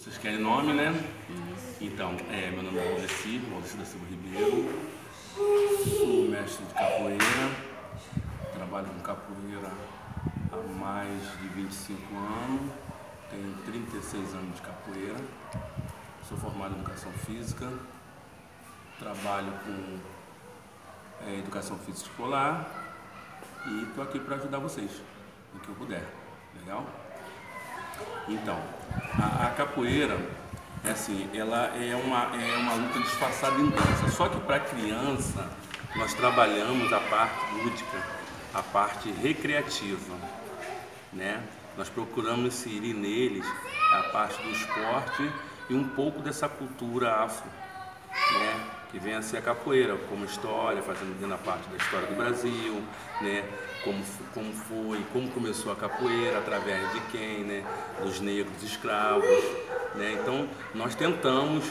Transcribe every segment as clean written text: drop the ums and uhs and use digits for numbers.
Vocês querem nome, né? Então, meu nome é Valdeci da Silva Ribeiro, sou mestre de capoeira, trabalho com capoeira há mais de 25 anos, tenho 36 anos de capoeira, sou formado em Educação Física, trabalho com Educação Física Escolar e estou aqui para ajudar vocês, no que eu puder, legal? Então, a capoeira, ela é uma luta disfarçada em dança, só que para criança nós trabalhamos a parte lúdica, a parte recreativa, né? Nós procuramos inserir neles a parte do esporte e um pouco dessa cultura afro, né? Que vem a ser a capoeira, como história, fazendo dentro da parte da história do Brasil, né? Como começou a capoeira, através de quem, né? Dos negros escravos, né? Então, nós tentamos,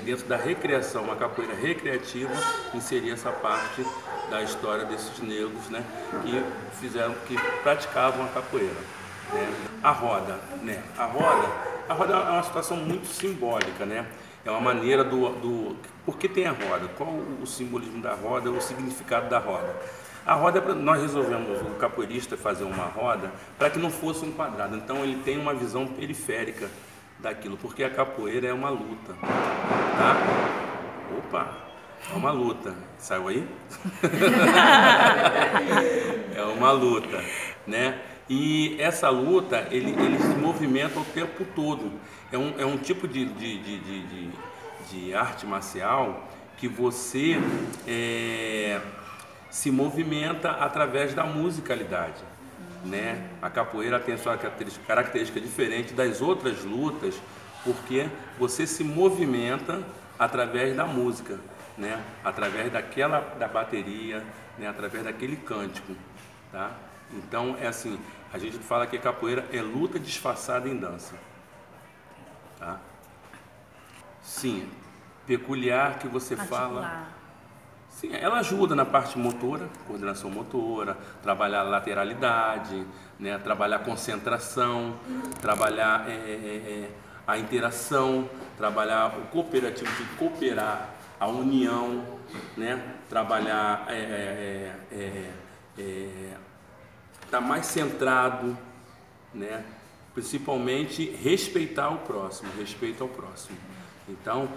dentro da recreação, uma capoeira recreativa, inserir essa parte da história desses negros, né? Que praticavam a capoeira, né? A roda, né? A roda é uma situação muito simbólica, né? É uma maneira Por que tem a roda? Qual o simbolismo da roda, o significado da roda? A roda, nós resolvemos, o capoeirista, fazer uma roda para que não fosse um quadrado. Então ele tem uma visão periférica daquilo, porque a capoeira é uma luta, tá? Opa, é uma luta. Saiu aí? É uma luta, né? E essa luta, ele se movimenta o tempo todo. É um tipo de arte marcial que você se movimenta através da musicalidade, né? A capoeira tem a sua característica diferente das outras lutas, porque você se movimenta através da música, né? Através da bateria, né? Através daquele cântico, tá? Então a gente fala que a capoeira é luta disfarçada em dança, tá? Sim, peculiar que você fala. Sim, ela ajuda na parte motora, coordenação motora, trabalhar lateralidade, né? Trabalhar concentração, trabalhar a interação, trabalhar o cooperativo de cooperar, a união, né? Trabalhar tá mais centrado, né? Principalmente respeitar o próximo, respeito ao próximo. Então,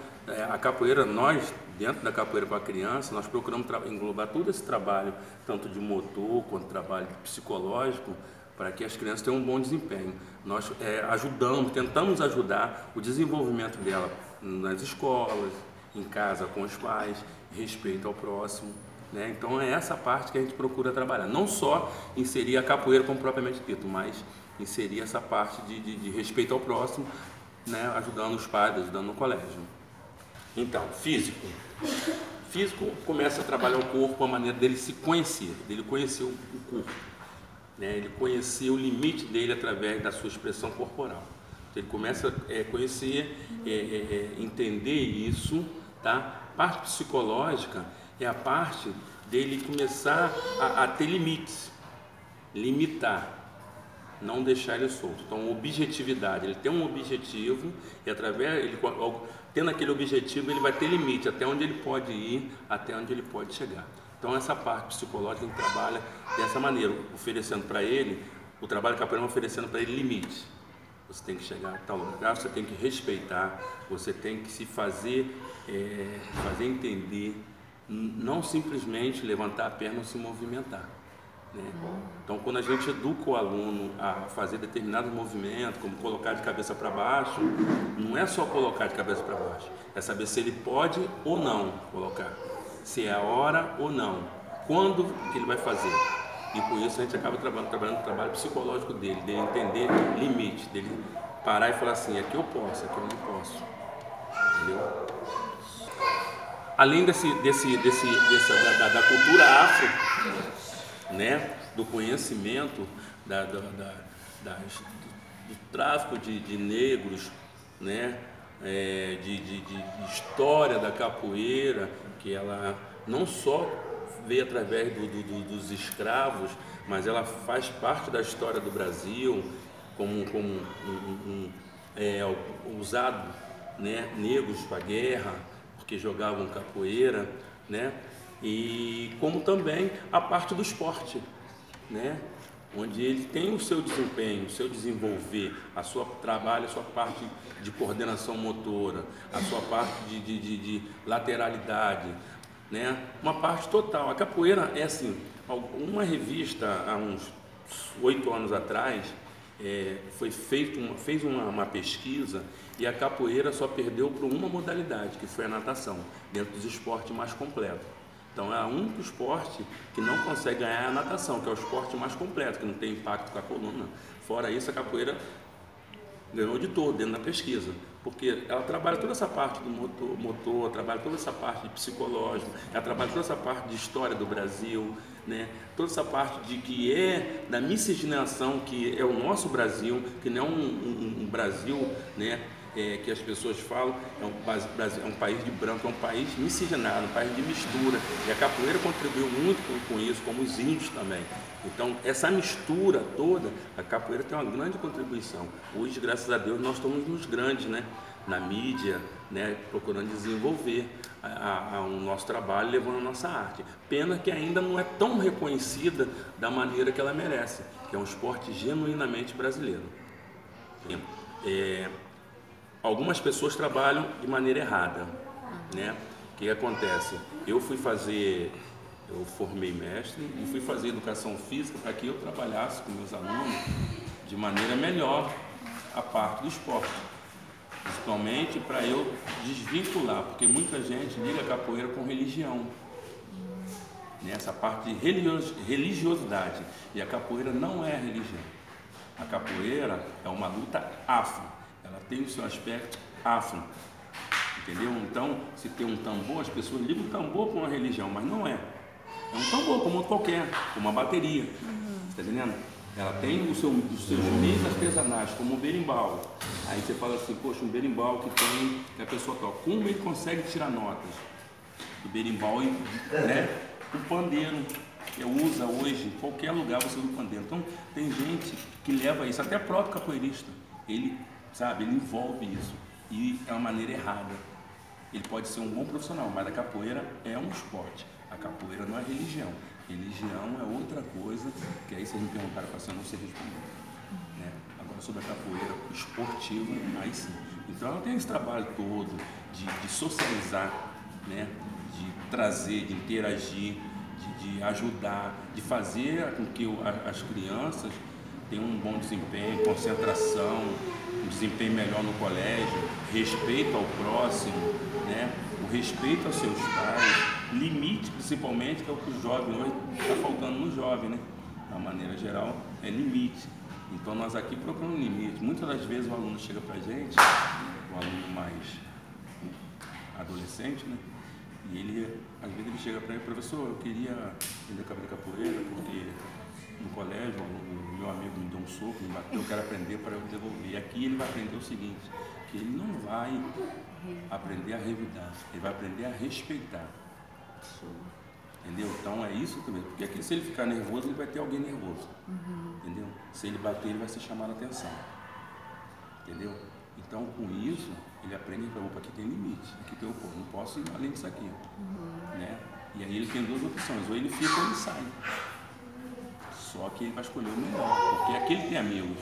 a capoeira, nós, dentro da capoeira para a criança, nós procuramos englobar todo esse trabalho, tanto de motor quanto trabalho psicológico, para que as crianças tenham um bom desempenho. Nós tentamos ajudar o desenvolvimento dela nas escolas, em casa com os pais, respeito ao próximo, né? Então é essa parte que a gente procura trabalhar, não só inserir a capoeira como propriamente dito, mas inserir essa parte de respeito ao próximo, né? Ajudando os pais, ajudando no colégio. Então, físico começa a trabalhar o corpo, a maneira dele se conhecer, dele conhecer o corpo, né? Ele conhecer o limite dele através da sua expressão corporal. Então, ele começa a conhecer, entender isso, tá? Parte psicológica é a parte dele começar a ter limites, limitar, não deixar ele solto. Então, objetividade, ele tem um objetivo e tendo aquele objetivo, ele vai ter limite, até onde ele pode ir, até onde ele pode chegar. Então, essa parte psicológica, ele trabalha dessa maneira, oferecendo para ele, o trabalho capoeira oferecendo para ele limites. Você tem que chegar a tal lugar, você tem que respeitar, você tem que se fazer entender, não simplesmente levantar a perna ou se movimentar, né? Então, quando a gente educa o aluno a fazer determinados movimentos, como colocar de cabeça para baixo, não é só colocar de cabeça para baixo, é saber se ele pode ou não colocar, se é a hora ou não, quando que ele vai fazer. E por isso a gente acaba trabalhando o trabalho psicológico dele entender limite, dele parar e falar assim, aqui eu posso, aqui eu não posso, entendeu? Além da cultura afro, né? Do conhecimento do tráfico de negros, né? De história da capoeira, que ela não só veio através dos escravos, mas ela faz parte da história do Brasil como usado, né, negros para a guerra, porque jogavam capoeira, né, e como também a parte do esporte, né, onde ele tem o seu desempenho, o seu desenvolver, a sua trabalho, a sua parte de coordenação motora, a sua parte de lateralidade, né, uma parte total. A capoeira é assim, uma revista há uns 8 anos atrás fez uma pesquisa e a capoeira só perdeu por uma modalidade, que foi a natação, dentro dos esportes mais completos. Então é o único esporte que não consegue ganhar a natação, que é o esporte mais completo, que não tem impacto com a coluna. Fora isso, a capoeira ganhou de todo dentro da pesquisa, porque ela trabalha toda essa parte do motor, trabalha toda essa parte de psicológico, ela trabalha toda essa parte de história do Brasil, né? Toda essa parte de que é da miscigenação, que é o nosso Brasil, que não é um Brasil, né? Que as pessoas falam, é um país de branco, é um país miscigenado, um país de mistura, e a capoeira contribuiu muito com isso, como os índios também. Então, essa mistura toda, a capoeira tem uma grande contribuição. Hoje, graças a Deus, nós estamos nos grandes, né, na mídia, né, procurando desenvolver o nosso trabalho, levando a nossa arte. Pena que ainda não é tão reconhecida da maneira que ela merece, que é um esporte genuinamente brasileiro. Algumas pessoas trabalham de maneira errada, né? O que acontece? Eu formei mestre e fui fazer educação física para que eu trabalhasse com meus alunos de maneira melhor a parte do esporte, principalmente para eu desvincular, porque muita gente liga a capoeira com religião, né? Essa parte de religiosidade, e a capoeira não é religião. A capoeira é uma luta afro. Ela tem o seu aspecto afro, entendeu? Então, se tem um tambor, as pessoas ligam o tambor com uma religião, mas não é. É um tambor como outro qualquer, como uma bateria, está entendendo? Ela tem os seus meios artesanais, como um berimbau. Aí você fala assim, poxa, um berimbau que a pessoa toca, como ele consegue tirar notas do berimbau, né? O pandeiro, que usa hoje, em qualquer lugar você usa o pandeiro. Então, tem gente que leva isso, até próprio capoeirista, ele envolve isso, e é uma maneira errada. Ele pode ser um bom profissional, mas a capoeira é um esporte. A capoeira não é religião. Religião é outra coisa, que aí vocês me perguntaram para você, não sei responder. Né? Agora, sobre a capoeira esportiva, aí sim. Então, ela tem esse trabalho todo de socializar, né? De trazer, de interagir, de ajudar, de fazer com que as crianças tenham um bom desempenho, concentração, um desempenho melhor no colégio, respeito ao próximo, né? O respeito aos seus pais, limite principalmente, que é o que o jovem hoje está faltando no jovem, né? Da maneira geral, é limite. Então nós aqui procuramos limite. Muitas das vezes o aluno chega para a gente, o aluno mais adolescente, né? E às vezes ele chega para mim, professor, eu queria aprender capoeira porque no colégio o meu amigo me deu um soco, me bateu, eu quero aprender para eu devolver. E aqui ele vai aprender o seguinte, que ele não vai aprender a revidar, ele vai aprender a respeitar. Entendeu? Então é isso também, porque aqui se ele ficar nervoso, ele vai ter alguém nervoso. Entendeu? Se ele bater, ele vai ser chamado a atenção. Entendeu? Então com isso, ele aprende que opa, aqui tem limite, aqui tem o povo, não posso ir além disso aqui. Né? E aí ele tem duas opções, ou ele fica ou ele sai. Só que ele vai escolher o melhor, porque aqui ele tem amigos.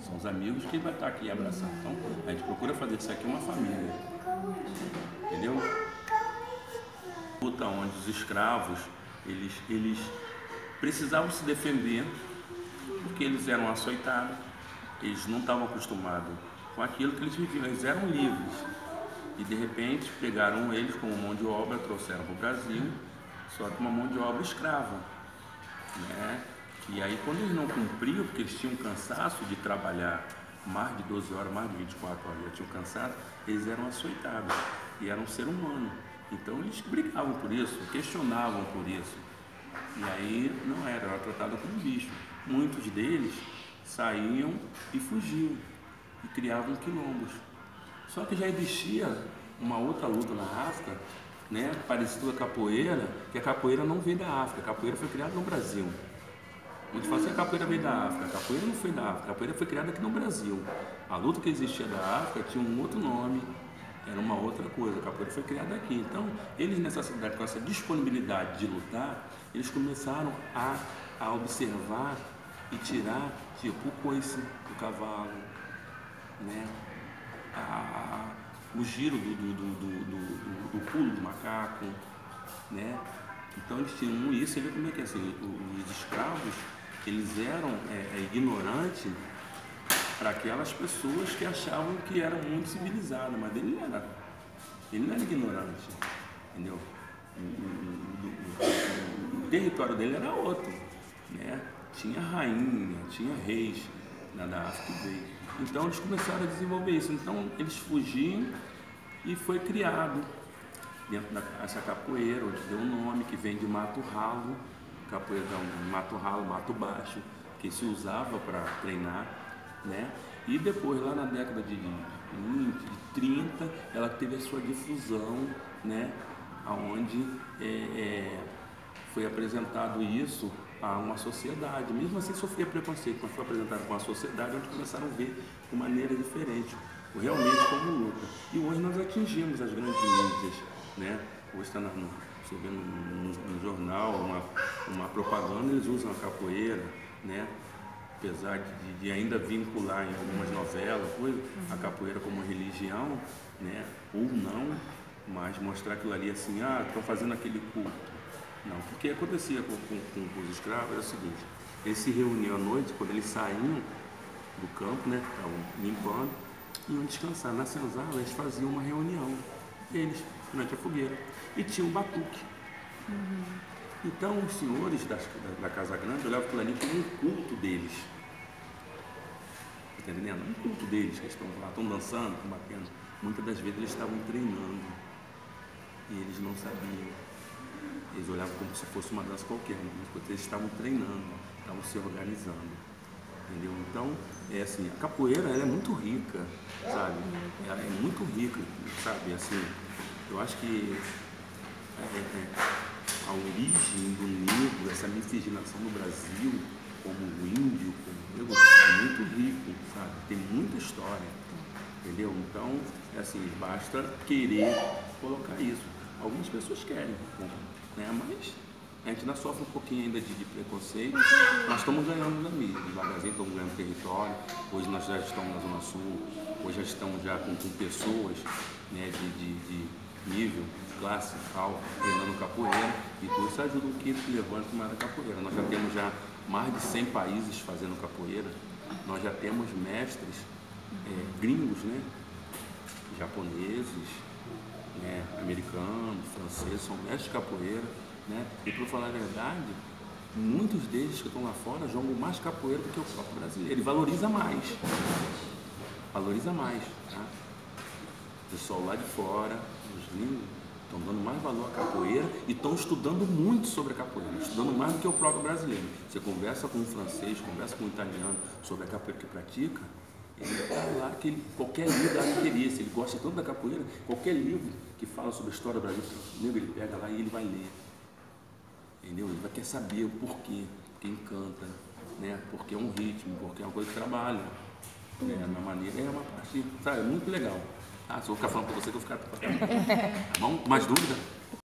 São os amigos que ele vai estar aqui abraçando. Então a gente procura fazer disso aqui uma família. Entendeu? Luta onde os escravos, eles precisavam se defender, porque eles eram açoitados, eles não estavam acostumados com aquilo que eles viviam, eles eram livres. E de repente pegaram eles como mão de obra, trouxeram para o Brasil, só que uma mão de obra escrava. Né? E aí quando eles não cumpriam, porque eles tinham cansaço de trabalhar mais de 12 horas, mais de 24 horas, já tinham cansaço, eles eram açoitados e eram um ser humano. Então eles brigavam por isso, questionavam por isso. E aí não era tratado como bicho. Muitos deles saíam e fugiam e criavam quilombos. Só que já existia uma outra luta na África, né, parecida com a capoeira, que a capoeira não veio da África, a capoeira foi criada no Brasil. Muitos falam assim, a capoeira veio da África. A capoeira não foi da África, a capoeira foi criada aqui no Brasil. A luta que existia da África tinha um outro nome, era uma outra coisa. A capoeira foi criada aqui. Então, eles nessa cidade, com essa disponibilidade de lutar, eles começaram a observar e tirar, tipo, o coice do cavalo, né? O giro do pulo do macaco, né? Então eles tinham isso, você vê como é que é assim, os escravos, eles eram ignorantes para aquelas pessoas que achavam que eram muito civilizadas, mas ele não era ignorante, entendeu? O território dele era outro, né? Tinha rainha, tinha reis da África que veio. Então eles começaram a desenvolver isso. Então eles fugiam e foi criado dentro dessa capoeira, onde deu um nome que vem de mato ralo, capoeira de mato ralo, mato baixo, que se usava para treinar, né? E depois, lá na década de 20, de 30, ela teve a sua difusão, né? Onde foi apresentado isso a uma sociedade. Mesmo assim sofria preconceito, mas foi apresentado com a sociedade, onde começaram a ver de maneira diferente, realmente como luta. E hoje nós atingimos as grandes mídias, né? Hoje está você vê no jornal uma propaganda, eles usam a capoeira, né? Apesar de ainda vincular em algumas novelas, a capoeira como religião, né? Ou não, mas mostrar aquilo ali assim, estão fazendo aquele culto. Não, porque acontecia com os escravos era o seguinte, eles se reuniam à noite, quando eles saíam do campo, né? Estavam limpando, iam descansar. Na senzala eles faziam uma reunião, eles, durante a fogueira, e tinha um batuque. Então os senhores da Casa Grande olhavam aquilo ali como um culto deles. Está entendendo? Um culto deles, que eles estão lá, estão dançando, estão batendo. Muitas das vezes eles estavam treinando e eles não sabiam. Eles olhavam como se fosse uma dança qualquer, mas eles estavam treinando, estavam se organizando. Entendeu? Então, é assim, a capoeira ela é muito rica, sabe? Ela é muito rica, sabe? Assim, eu acho que a origem do negro, essa miscigenação no Brasil, como o índio, como o negro, é muito rico, sabe? Tem muita história, entendeu? Então, é assim, basta querer colocar isso. Algumas pessoas querem, né? Mas a gente ainda sofre um pouquinho ainda de preconceito. Nós estamos ganhando na mídia, devagarzinho estamos ganhando território. Hoje nós já estamos na Zona Sul, hoje já estamos já com pessoas, né, de nível, classe, alto, treinando capoeira, e tudo isso ajuda o que levanta mais a capoeira. Nós já temos já mais de 100 países fazendo capoeira, nós já temos mestres gringos, né, japoneses, né, americanos, franceses, são mestres de capoeira, né? E para falar a verdade, muitos deles que estão lá fora jogam mais capoeira do que o próprio brasileiro. Ele valoriza mais, tá? O pessoal lá de fora, os gringos, estão dando mais valor à capoeira e estão estudando muito sobre a capoeira, estudando mais do que o próprio brasileiro. Você conversa com um francês, conversa com um italiano sobre a capoeira que pratica, ele está lá, qualquer livro dá interesse, ele gosta tanto da capoeira, qualquer livro que fala sobre a história do Brasil, ele pega lá e ele vai ler. Entendeu? Ele vai querer saber o porquê, porque encanta, né? Porque é um ritmo, porque é uma coisa que trabalha, né? Na maneira, é uma parte, sabe, muito legal. Se eu vou ficar falando para você, que eu vou ficar. Tá bom? Mais dúvida?